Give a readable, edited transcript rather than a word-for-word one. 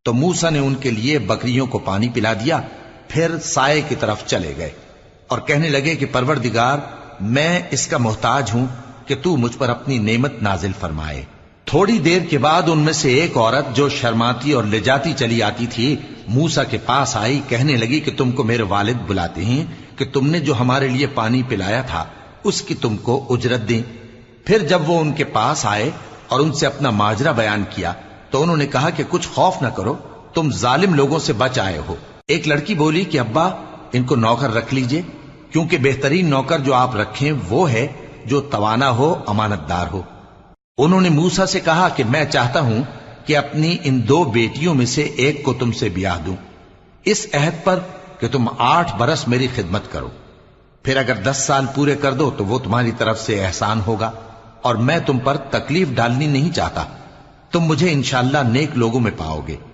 तो मूसा ने उनके लिए बकरियों को पानी पिला दिया, फिर साए की तरफ चले गए और कहने लगे कि परवरदिगार, मैं इसका मोहताज हूं कि तू मुझ पर अपनी नेमत नाजिल फरमाए। थोड़ी देर के बाद उनमें से एक औरत जो शर्माती और लिजाती चली आती थी, मूसा के पास आई, कहने लगी कि तुमको मेरे वालिद बुलाते हैं कि तुमने जो हमारे लिए पानी पिलाया था उसकी तुमको उजरत दें। फिर जब वो उनके पास आए और उनसे अपना माजरा बयान किया तो उन्होंने कहा कि कुछ खौफ न करो, तुम जालिम लोगों से बच आए हो। एक लड़की बोली कि अब्बा, इनको नौकर रख लीजिए, क्योंकि बेहतरीन नौकर जो आप रखें वो है जो तवाना हो, अमानतदार हो। उन्होंने मूसा से कहा कि मैं चाहता हूं कि अपनी इन 2 बेटियों में से एक को तुमसे ब्याह दूं, इस अहद पर कि तुम 8 बरस मेरी खिदमत करो। फिर अगर 10 साल पूरे कर दो तो वो तुम्हारी तरफ से एहसान होगा, और मैं तुम पर तकलीफ डालनी नहीं चाहता। तुम मुझे इंशाअल्लाह नेक लोगों में पाओगे।